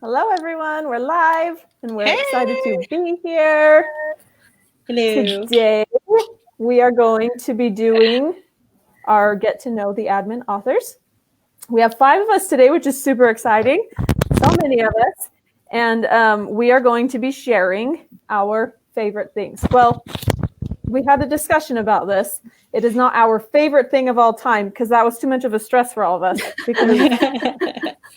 Hello, everyone. We're live, and we're Hey. excited to be here. Hello. Today, we are going to be doing our Get to Know the Admin authors. We have 5 of us today, which is super exciting. So many of us. And we are going to be sharing our favorite things. Well, we had a discussion about this. It is not our favorite thing of all time, because that was too much of a stress for all of us. Because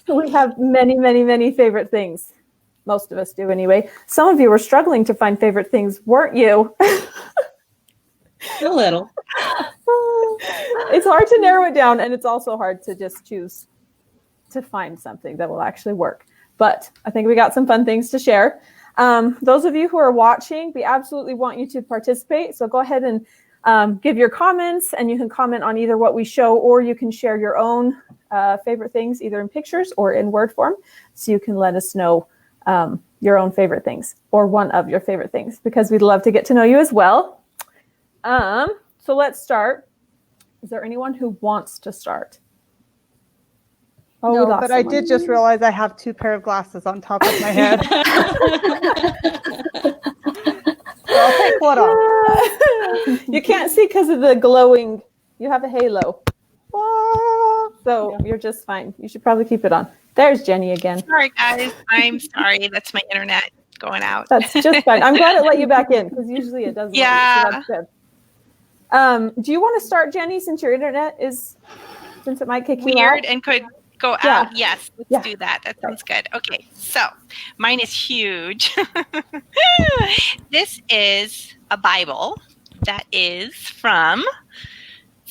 we have many, many, many favorite things. Most of us do anyway. Some of you were struggling to find favorite things, weren't you? A little. It's hard to narrow it down, and it's also hard to just choose to find something that will actually work. But I think we got some fun things to share. Those of you who are watching, we absolutely want you to participate. So go ahead and give your comments, and you can comment on either what we show, or you can share your own favorite things, either in pictures or in word form. So you can let us know your own favorite things, or one of your favorite things, because we'd love to get to know you as well. So let's start. Is there anyone who wants to start? Oh, no, but someone. I did just realize I have 2 pairs of glasses on top of my head. So I'll take one off. You can't see because of the glowing. You have a halo. So you're just fine. You should probably keep it on. There's Jenny again. Sorry, guys. I'm sorry. That's my internet going out. That's just fine. I'm glad it let you back in, because usually it doesn't. Yeah. So that's good. Do you want to start, Jenny, since your internet is, since it might kick you out? Weird and could go out? Yes, let's do that. That sounds good. Okay, so mine is huge. This is a Bible that is from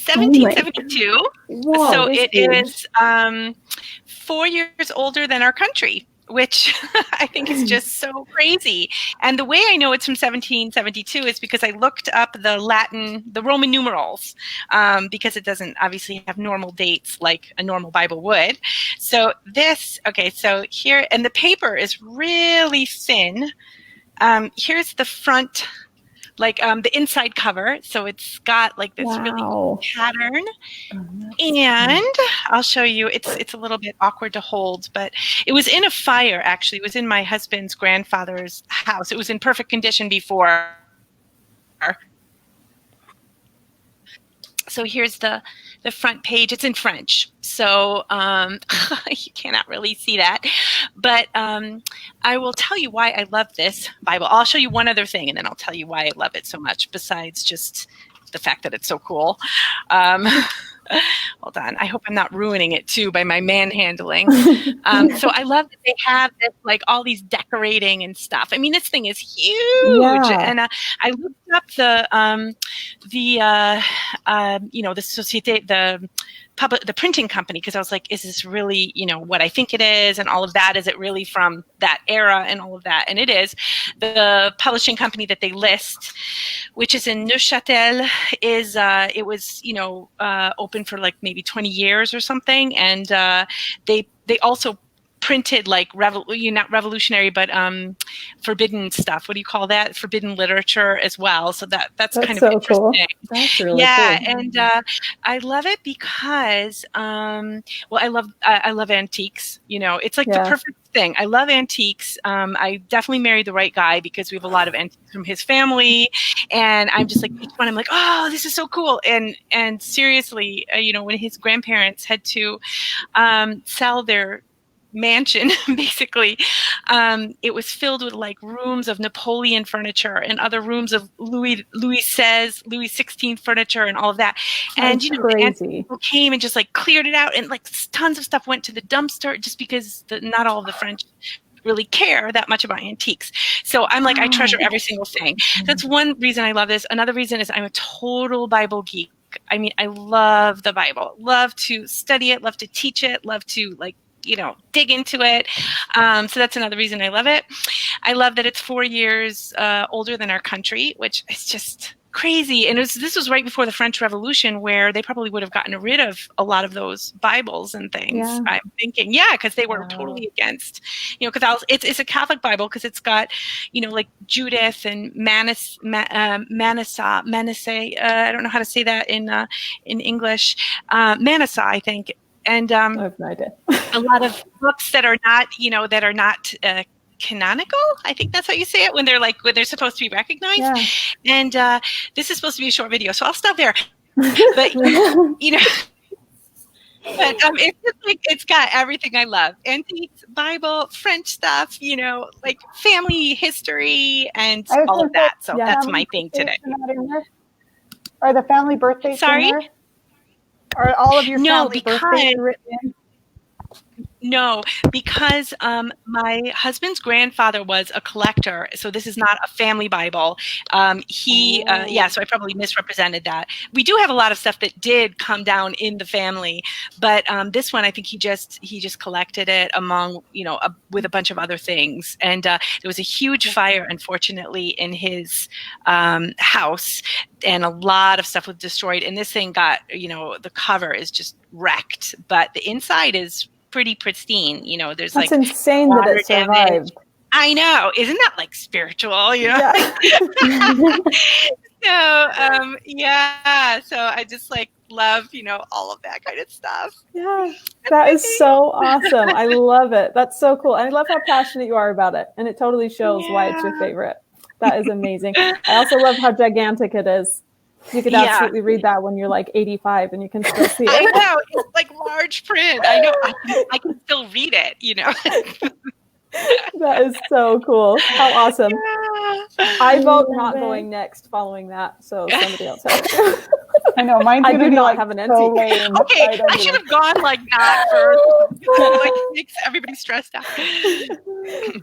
1772. Whoa, so it is 4 years older than our country, which I think is just so crazy. And the way I know it's from 1772 is because I looked up the Roman numerals, because it doesn't obviously have normal dates like a normal Bible would. So so here, and the paper is really thin. Here's the front, the inside cover. So it's got like this really cool pattern. And I'll show you, it's a little bit awkward to hold, but it was in a fire, actually. It was in my husband's grandfather's house. It was in perfect condition before. So here's the front page. It's in French, so you cannot really see that. But I will tell you why I love this Bible. I'll show you one other thing, and then I'll tell you why I love it so much, besides just the fact that it's so cool. Hold on. I hope I'm not ruining it, too, by my manhandling. So I love that they have this, all these decorating and stuff. I mean, this thing is huge. Yeah. And I looked up the Société, the printing company, because I was like, is this really, what I think it is, and all of that? Is it really from that era and all of that? And it is. The publishing company that they list, which is in Neuchâtel, it was open for maybe 20 years or something, and they also printed not revolutionary, but forbidden stuff. What do you call that? Forbidden literature as well. So that's kind of so interesting. Cool. That's really cool. And I love it because I love antiques. It's the perfect thing. I love antiques. I definitely married the right guy, because we have a lot of antiques from his family, and I'm just each one I'm oh, this is so cool. And seriously, when his grandparents had to sell their mansion, basically, it was filled with rooms of Napoleon furniture and other rooms of Louis XVI furniture and all of that. And people came and just cleared it out, and tons of stuff went to the dumpster, just because not all of the French really care that much about antiques. So I'm I treasure every single thing. That's one reason I love this. Another reason is I'm a total Bible geek. I mean, I love the Bible, love to study it, love to teach it, love to dig into it. So that's another reason I love it. I love that it's 4 years older than our country, which is just crazy. And this was right before the French Revolution, where they probably would have gotten rid of a lot of those Bibles and things. Yeah. I'm thinking, because they were totally against, because it's a Catholic Bible, because it's got, Judith and Manasseh. I don't know how to say that in English. Manasseh, I think. And I have no idea. a lot of books that are not, canonical. I think that's how you say it when they're supposed to be recognized. Yeah. And this is supposed to be a short video, so I'll stop there. But but it's just like it's got everything I love: antiques, Bible, French stuff, like family history, and all of that. So that's my thing today. Are the family birthdays in there? Are all of your family birthdays written in? No, because my husband's grandfather was a collector, so this is not a family Bible. So I probably misrepresented that. We do have a lot of stuff that did come down in the family, but this one, I think he just collected it among, with a bunch of other things. And there was a huge fire, unfortunately, in his house, and a lot of stuff was destroyed. And this thing got, the cover is just wrecked, but the inside is pretty pristine. There's That's insane that it survived. I know. Isn't that like spiritual? Yeah. So I just love, all of that kind of stuff. Yeah. That is so awesome. I love it. That's so cool. I love how passionate you are about it. And it totally shows why it's your favorite. That is amazing. I also love how gigantic it is. You could absolutely read that when you're 85 and you can still see it. I know. It's like large print. I know. I can still read it, That is so cool. How awesome. Yeah. I vote not going next following that, so somebody else has to. I know. Mine's I do not have an antique. Okay, I should have gone like that first. Makes everybody stressed out.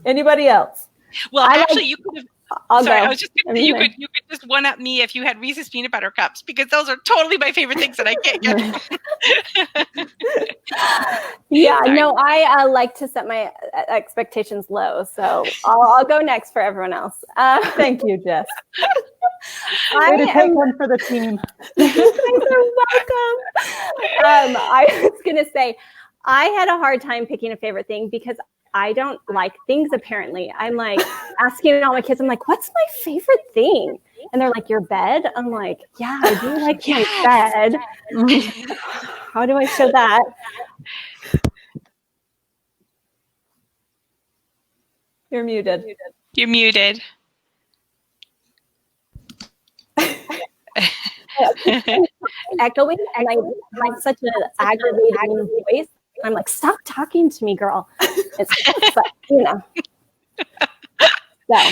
Anybody else? Well, actually, you could have. I'll go. I was just going to say you could just one up me if you had Reese's peanut butter cups, because those are totally my favorite things that I can't get. No, I like to set my expectations low, so I'll go next for everyone else. Thank you, Jess. Way to take one for the team. You guys are welcome. I was going to say I had a hard time picking a favorite thing because I don't like things, apparently. I'm asking all my kids, I'm like, what's my favorite thing? And they're like, your bed? I'm like, yeah, I do like my bed. How do I show that? You're muted. You're muted. Echoing, and I like such an aggravating voice. I'm like, stop talking to me, girl. But, So,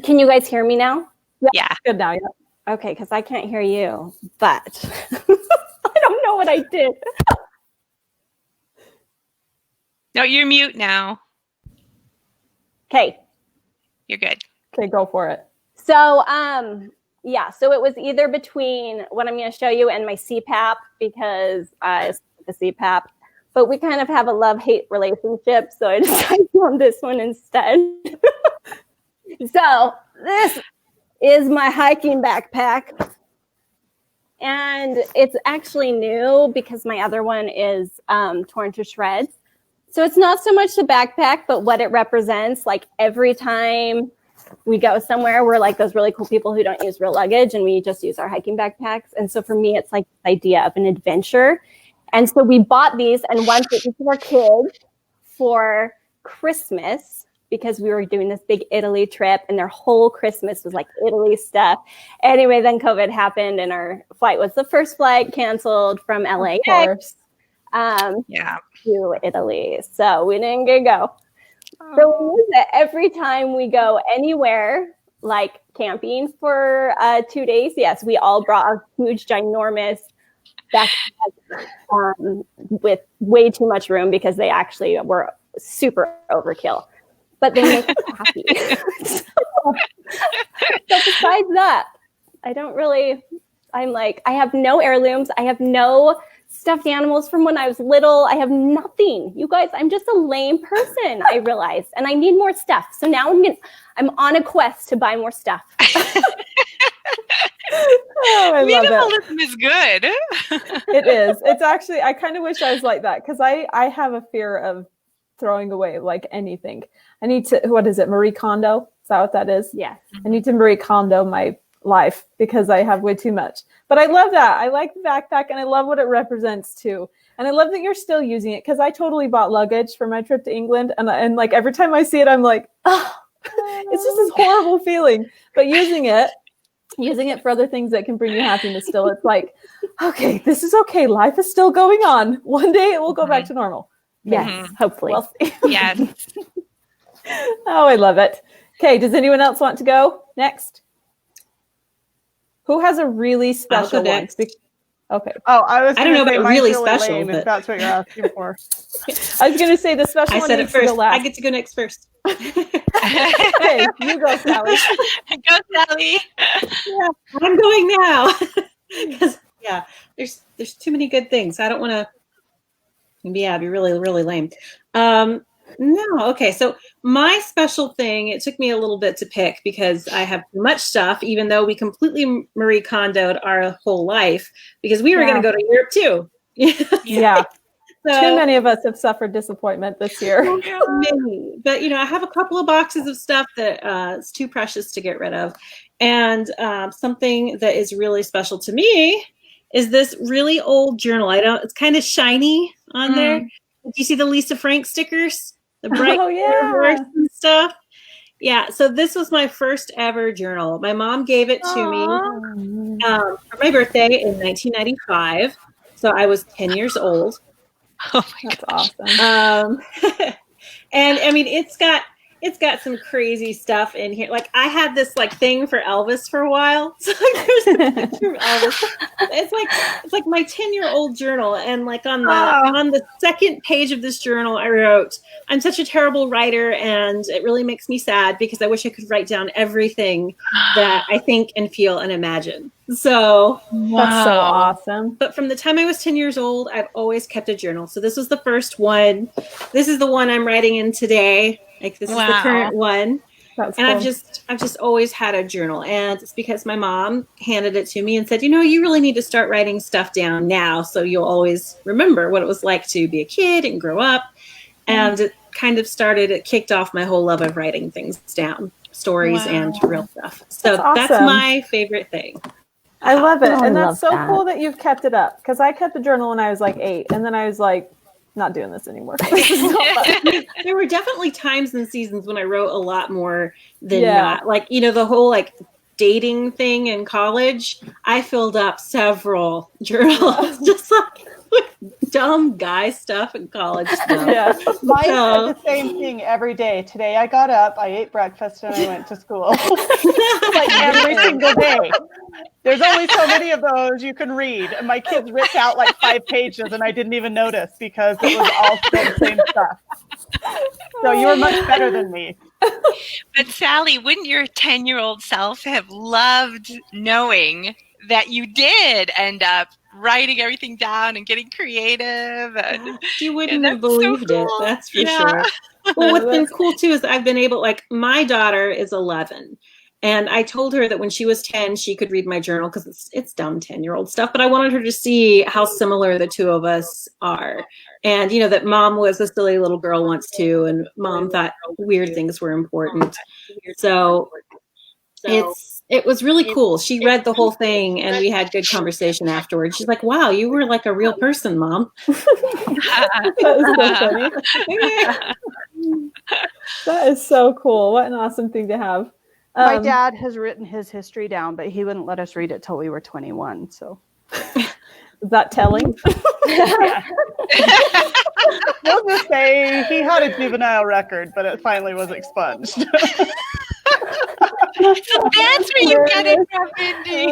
can you guys hear me now? Yeah. Good now, yeah. Okay, because I can't hear you, but I don't know what I did. No, you're mute now. Okay. You're good. Okay, go for it. So, so it was either between what I'm going to show you and my CPAP, because the CPAP. But we kind of have a love-hate relationship, so I decided on this one instead. So this is my hiking backpack. And it's actually new because my other one is torn to shreds. So it's not so much the backpack, but what it represents. Like every time we go somewhere, we're like those really cool people who don't use real luggage, and we just use our hiking backpacks. And so for me, it's like the idea of an adventure. And so we bought these and one for each of our kids for Christmas, because we were doing this big Italy trip and their whole Christmas was like Italy stuff. Anyway, then COVID happened and our flight was the first flight canceled from LAX to Italy. So we didn't get to go. So we use it every time we go anywhere, like camping for 2 days. Yes, we all brought a huge, ginormous backpack with way too much room because they actually were super overkill. But they make us happy. So besides that, I have no heirlooms. I have no stuffed animals from when I was little. I have nothing. You guys, I'm just a lame person, I realized. And I need more stuff. So now I'm on a quest to buy more stuff. I love Minimalism is good. It is. It's actually, I kind of wish I was like that, because I have a fear of throwing away like anything. I need to, what is it, Marie Kondo? Is that what that is? Yeah. I need to Marie Kondo my life because I have way too much. But I love that. I like the backpack and I love what it represents too. And I love that you're still using it, because I totally bought luggage for my trip to England. And like every time I see it, I'm like, oh, it's just this horrible feeling. But using it for other things that can bring you happiness still, it's like, okay, this is okay. Life is still going on. One day it will go back to normal. Yes, hopefully. We'll see. Yes. Oh, I love it. Okay, does anyone else want to go next? Who has a really special one? Okay. Oh, I don't know about really special, lame, but if that's what you're asking for. I was going to say the special one said it needs to go first. last. I get to go next first. Okay, you go, Sally. Go, Sally. Yeah, I'm going now. Because there's too many good things. I don't want to. Yeah, be really, really lame. No, okay. So my special thing, it took me a little bit to pick because I have too much stuff, even though we completely Marie Kondoed our whole life because we were going to go to Europe too. Yeah. So, too many of us have suffered disappointment this year. Many. But, I have a couple of boxes of stuff that is too precious to get rid of. And something that is really special to me is this really old journal. It's kind of shiny on there. Do you see the Lisa Frank stickers? The bright horse and stuff. Yeah, so this was my first ever journal. My mom gave it to me for my birthday in 1995. So I was 10 years old. Oh my That's gosh. awesome. And I mean, it's got some crazy stuff in here. Like I had this like thing for Elvis for a while. So like, there's a picture of Elvis. It's like my 10-year-old journal. And like on the second page of this journal, I wrote, "I'm such a terrible writer, and it really makes me sad because I wish I could write down everything that I think and feel and imagine." So that's so awesome. But from the time I was 10 years old, I've always kept a journal. So this was the first one. This is the one I'm writing in today. Like this is the current one. That's and cool. I've just always had a journal. And it's because my mom handed it to me and said, you really need to start writing stuff down now so you'll always remember what it was like to be a kid and grow up. And it kind of kicked off my whole love of writing things down, stories and real stuff. So that's my favorite thing. I love it. Oh, and I that's love so that. cool that you've kept it up. Because I kept the journal when I was like 8. And then I was like, not doing this anymore. There were definitely times and seasons when I wrote a lot more than not. Like, the whole like dating thing in college, I filled up several journals just like with dumb guy stuff in college. Yeah. Mine said the same thing every day. Today I got up, I ate breakfast, and I went to school. Like every single day. There's only so many of those you can read. And my kids ripped out like 5 pages and I didn't even notice because it was all still the same stuff. So you were much better than me. But Sally, wouldn't your 10-year-old self have loved knowing that you did end up writing everything down and getting creative? And, you wouldn't have believed so cool. It, that's for sure. Well, what's been cool too is I've been able, like my daughter is 11. And I told her that when she was 10, she could read my journal because it's dumb 10-year-old stuff. But I wanted her to see how similar the two of us are. And, that mom was a silly little girl once too. And mom thought weird things were important. So it was really cool. She read the whole thing and we had good conversation afterwards. She's like, wow, you were like a real person, Mom. That is so funny. That is so cool. What an awesome thing to have. My dad has written his history down, but he wouldn't let us read it till we were 21. So is that telling? Yeah. We'll just say he had a juvenile record, but it finally was expunged. So that's where you get it from, Mindy.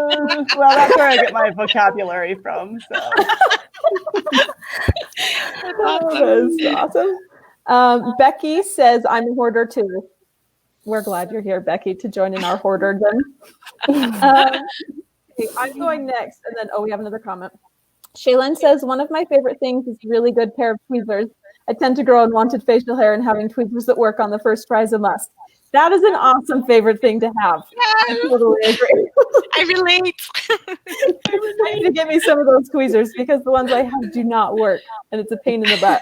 Well, that's where I get my vocabulary from. So. That is awesome. Becky says, I'm a hoarder too. We're glad you're here, Becky, to join in our hoarder then. Okay, I'm going next, and then, we have another comment. Shaylin says, one of my favorite things is a really good pair of tweezers. I tend to grow unwanted facial hair, and having tweezers that work on the first try is a must. That is an awesome favorite thing to have. Yes. I totally agree. I relate. I need to get me some of those tweezers because the ones I have do not work, and it's a pain in the butt.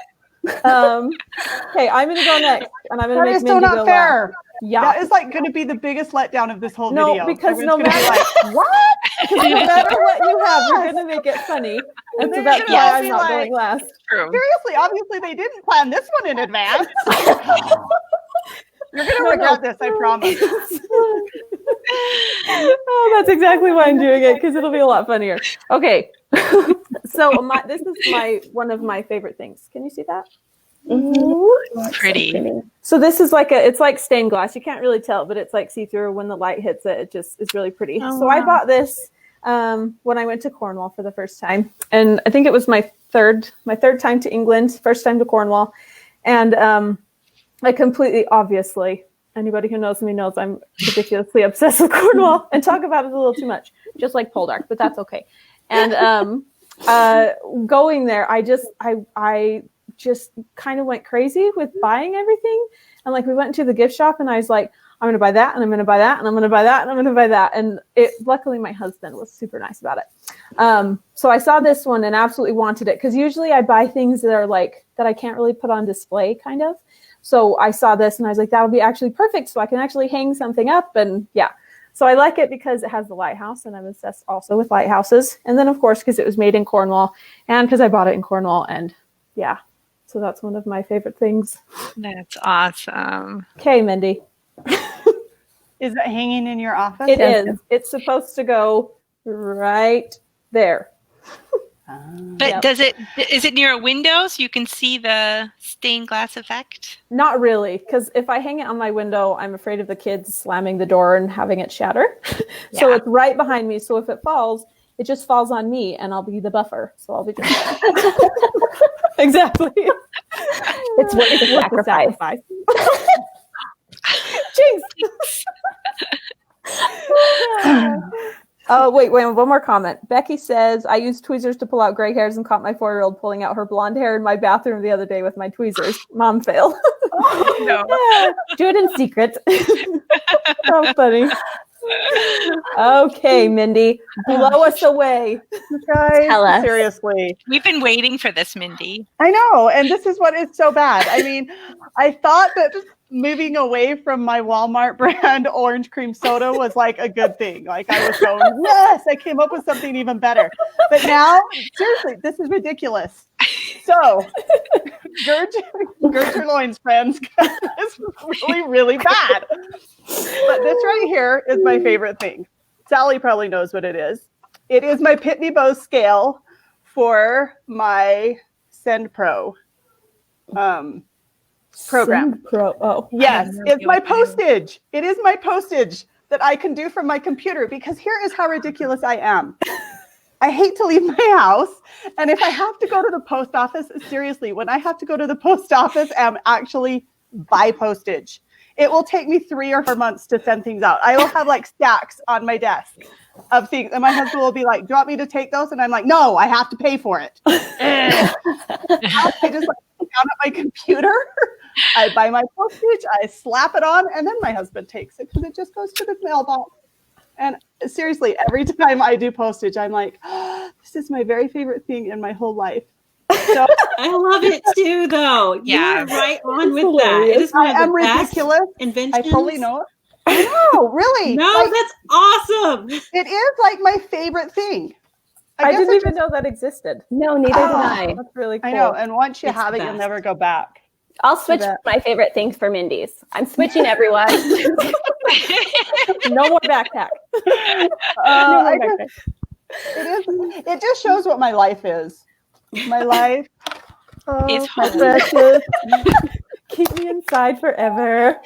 Okay, I'm going to go next, and I'm going to That make is so Mindy not go fair. last. Yeah. That is like going to be the biggest letdown of this whole video. No, because Everyone's no gonna be matter like, what? because no matter what you have, you're going to make it funny. And so They're that's gonna why all I'm be not like, going last. True. Seriously, obviously they didn't plan this one in advance. You're going to regret this, I promise. Oh, that's exactly why I'm doing it, because it'll be a lot funnier. Okay. So this is one of my favorite things. Can you see that? Pretty. So this is it's like stained glass. You can't really tell, but it's like see-through. When the light hits it, it just is really pretty. Oh, so wow. I bought this when I went to Cornwall for the first time. And I think it was my third time to England, first time to Cornwall. And I completely, obviously, anybody who knows me knows I'm ridiculously obsessed with Cornwall and talk about it a little too much, just like Poldark, but that's okay. And going there, I just kind of went crazy with buying everything. And we went into the gift shop and I was like, I'm going to buy that, and I'm going to buy that, and I'm going to buy that, and I'm going to buy that. And luckily my husband was super nice about it. So I saw this one and absolutely wanted it, because usually I buy things that are that I can't really put on display kind of. So I saw this and I was like, that'll be actually perfect. So I can actually hang something up. And yeah, so I like it because it has the lighthouse, and I'm obsessed also with lighthouses. And then of course, because it was made in Cornwall, and because I bought it in Cornwall. And yeah, so that's one of my favorite things. That's awesome. Okay, Mindy. Is it hanging in your office? It is. It's supposed to go right there. But is it near a window so you can see the stained glass effect? Not really, because if I hang it on my window, I'm afraid of the kids slamming the door and having it shatter. So it's right behind me. So if it falls, it just falls on me, and I'll be the buffer. So I'll be just exactly. It's worth the sacrifice. Jinx. Oh, wait, one more comment. Becky says, I used tweezers to pull out gray hairs and caught my 4-year-old pulling out her blonde hair in my bathroom the other day with my tweezers. Mom fail. No. Do it in secret. So funny. Okay, Mindy, blow us away. Guys, Tell us. seriously. We've been waiting for this, Mindy. I know, and this is what is so bad. I mean, I thought that moving away from my Walmart brand orange cream soda was like a good thing. I was going, yes, I came up with something even better. But now, seriously, this is ridiculous. So, gird your loins, friends. This is really, really bad. But this right here is my favorite thing. Sally probably knows what it is. It is my Pitney Bowes scale for my Send Pro program. Send Pro. Oh, yes, it's my postage. It is my postage that I can do from my computer, because here is how ridiculous I am. I hate to leave my house. And if I have to go to the post office, seriously, when I have to go to the post office and actually buy postage, it will take me 3 or 4 months to send things out. I will have stacks on my desk of things. And my husband will be like, do you want me to take those? And I'm like, no, I have to pay for it. I just sit down at my computer. I buy my postage, I slap it on, and then my husband takes it, because it just goes to the mailbox. And seriously, every time I do postage, I'm like, oh, this is my very favorite thing in my whole life. So I love it too, though. Yeah. You're right on with that. It is one I of am the best ridiculous. inventions. I totally know it. I know, really. No, that's awesome. It is my favorite thing. I guess didn't it even just- know that existed. No, neither did I. That's really cool. I know, and once you It's have the it, you'll best. never go back. I'll switch my favorite things for Mindy's. I'm switching everyone. No more backpack. It just shows what my life is. My life Is my home. precious. Keep me inside forever.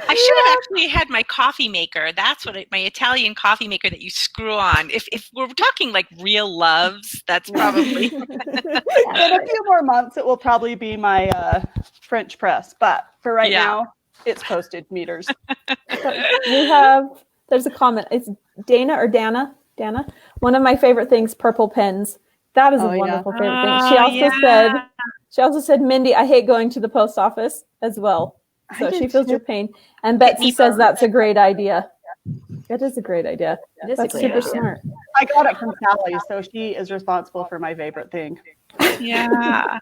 I should have actually had my coffee maker. That's my Italian coffee maker that you screw on. If we're talking real loves, that's probably. In a few more months, it will probably be my French press. But for right now, it's postage meters. There's a comment. It's Dana. One of my favorite things, purple pens. That is a wonderful favorite thing. She also said, Mindy, I hate going to the post office as well. So she feels your pain. And Betsy says that's a great idea. That is a great idea. That's super smart. I got it from Sally, so she is responsible for my favorite thing. Yeah.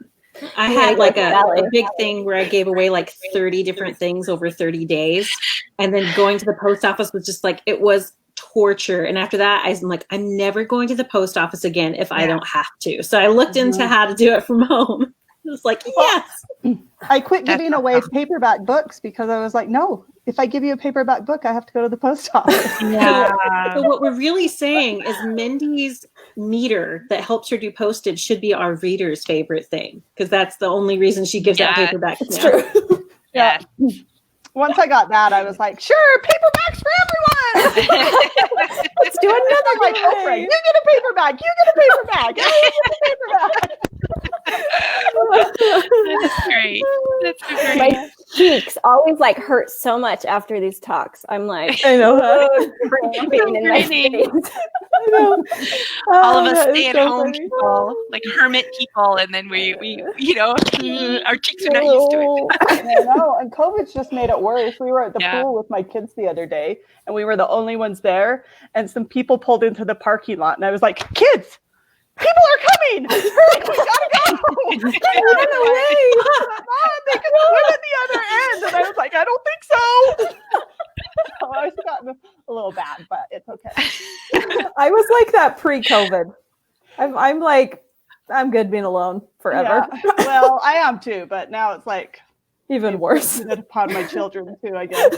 I had like a big thing where I gave away like 30 different things over 30 days. And then going to the post office was just like, it was torture. And after that, I'm like, I'm never going to the post office again if I don't have to. So I looked into how to do it from home. It was like, yes. I quit giving away paperback books because I was like, no, if I give you a paperback book, I have to go to the post office. Yeah. So what we're really saying is Mindy's meter that helps her do postage should be our reader's favorite thing, because that's the only reason she gives out paperbacks. It's true. Yeah. Once I got that, I was like, sure, paperbacks for everyone. Let's do another like Oprah. You get a paperback. You get a paperback. You get a paperback. That's great. That's so great. My cheeks always like hurt so much after these talks. I'm like, I know, huh? cramping in my face. I know. All of us that is stay at so home funny. people, like hermit people, and then we our cheeks are not used to it. I know, and COVID's just made it worse. We were at the pool with my kids the other day, and we were the only ones there, and some people pulled into the parking lot, and I was like, kids, people are coming! Hurry, we gotta go! Run away! Mom, they can swim at the other end! And I was like, I don't think so! So I was gotten a little bad, but it's okay. I was like that pre-COVID. I'm like, I'm good being alone forever. Yeah. Well, I am too, but now it's like even worse. It upon my children too, I guess.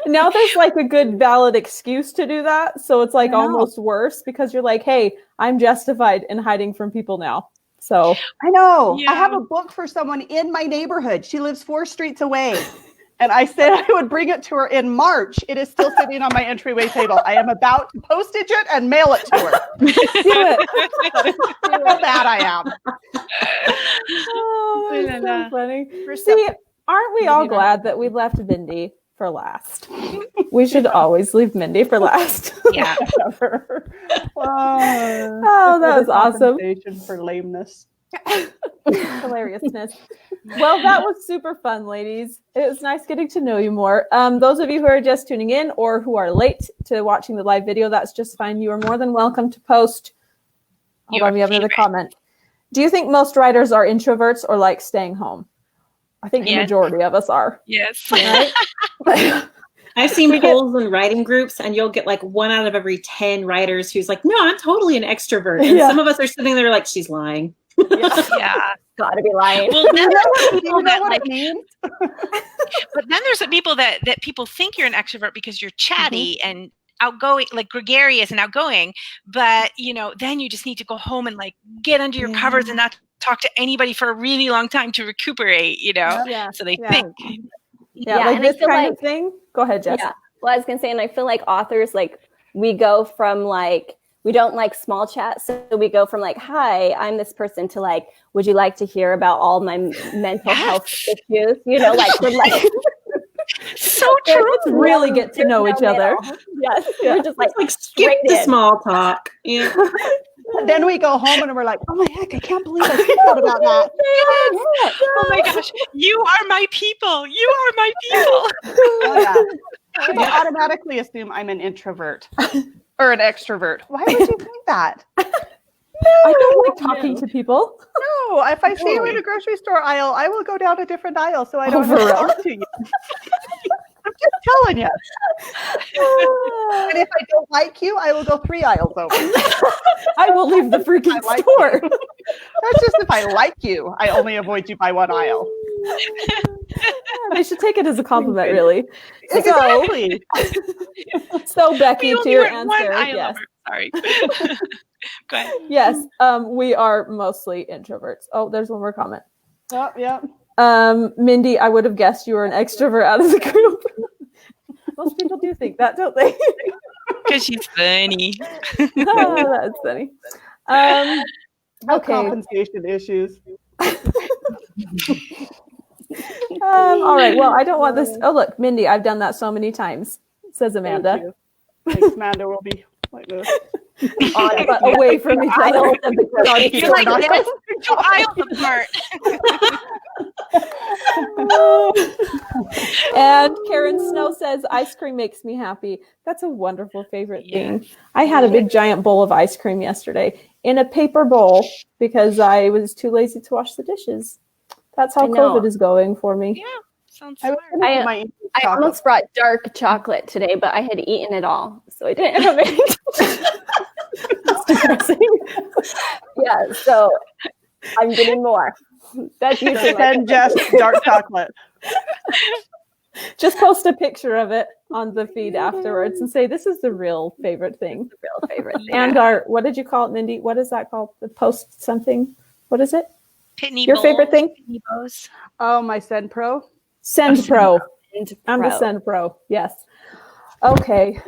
Now there's like a good valid excuse to do that, so it's like almost worse because you're like, hey, I'm justified in hiding from people now. So I know. Yeah. I have a book for someone in my neighborhood. She lives 4 streets away. And I said I would bring it to her in March. It is still sitting on my entryway table. I am about to postage it and mail it to her. do it. How bad I am. Oh, that's so funny. See, aren't we all glad that we left Mindy for last? We should always leave Mindy for last. Yeah. Oh, that was awesome. For lameness. Hilariousness. Well, that was super fun, ladies. It was nice getting to know you more. Those of you who are just tuning in or who are late to watching the live video, that's just fine. You are more than welcome to post. Hold on, we have another comment. Do you think most writers are introverts or like staying home? I think the majority of us are. Yes. Right? I've seen polls in writing groups, and you'll get like 1 out of every 10 writers who's like, no, I'm totally an extrovert. And some of us are sitting there like, she's lying. Yeah. Gotta be lying. Well, then there's people that what like, it means? but then there's the people that people think you're an extrovert because you're chatty and outgoing, like gregarious and outgoing. But then you just need to go home and like get under your covers and not talk to anybody for a really long time to recuperate. So they think. Yeah, like this kind of thing. Go ahead, Jess. Yeah. Well, I was gonna say, and I feel like authors, like we go from like, we don't like small chat, so we go from like, hi, I'm this person, to like, would you like to hear about all my mental health issues? Like we're like so true. Let's really get to know each other. Yes, we're just like skip the small talk. Yeah. Then we go home and we're like, oh my heck, I can't believe I thought about that. Oh my gosh, you are my people. You are my people. Oh, yeah. People automatically assume I'm an introvert or an extrovert. Why would you think that? I don't like talking to people. No, if I see you in a grocery store aisle, I will go down a different aisle so I don't have to talk to you. I'm just telling you. And if I don't like you, I will go 3 aisles over. I will leave the freaking store. That's just if I like you. I only avoid you by 1 aisle. They should take it as a compliment, really. Exactly. So Becky, to your answer, yes. Sorry. Go ahead. Yes, we are mostly introverts. Oh, there's one more comment. Oh, yeah. Mindy, I would have guessed you were an extrovert out of the group. Most people do think that, don't they? Because she's funny. Oh, that's funny. Okay. Compensation issues. All right. Well, I don't want this. Oh, look, Mindy, I've done that so many times, says Amanda. Thanks, Amanda. We'll be like this. Away from each other. You're like this, 2 aisles apart. And Karen Snow says, ice cream makes me happy. That's a wonderful favorite thing. I had a big giant bowl of ice cream yesterday in a paper bowl because I was too lazy to wash the dishes. That's how COVID is going for me. Yeah, sounds smart. I almost brought dark chocolate today, but I had eaten it all, so I didn't have any. That's depressing. Yeah, so I'm getting more. That's usually than just dark chocolate. Just post a picture of it on the feed afterwards and say, this is the real favorite thing. The real favorite thing. And our, what did you call it, Mindy? What is that called? The post something? What is it? Pitney Your bowls, favorite thing? Pitney bows. Oh, my Send Pro. Send Pro. And I'm the Send Pro. Yes. Okay.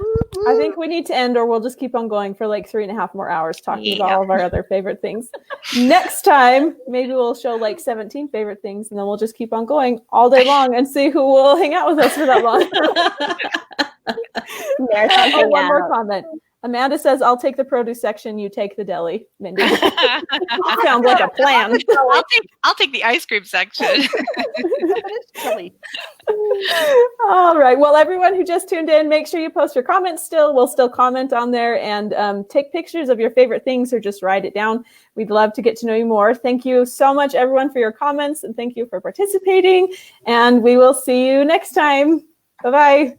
I think we need to end, or we'll just keep on going for like 3.5 more hours talking about all of our other favorite things. Next time, maybe we'll show like 17 favorite things, and then we'll just keep on going all day long and see who will hang out with us for that long. One more comment. Amanda says, I'll take the produce section, you take the deli. Mindy. Sounds like a plan. I'll take the ice cream section. All right. Well, everyone who just tuned in, make sure you post your comments still. We'll still comment on there and take pictures of your favorite things or just write it down. We'd love to get to know you more. Thank you so much, everyone, for your comments, and thank you for participating. And we will see you next time. Bye-bye.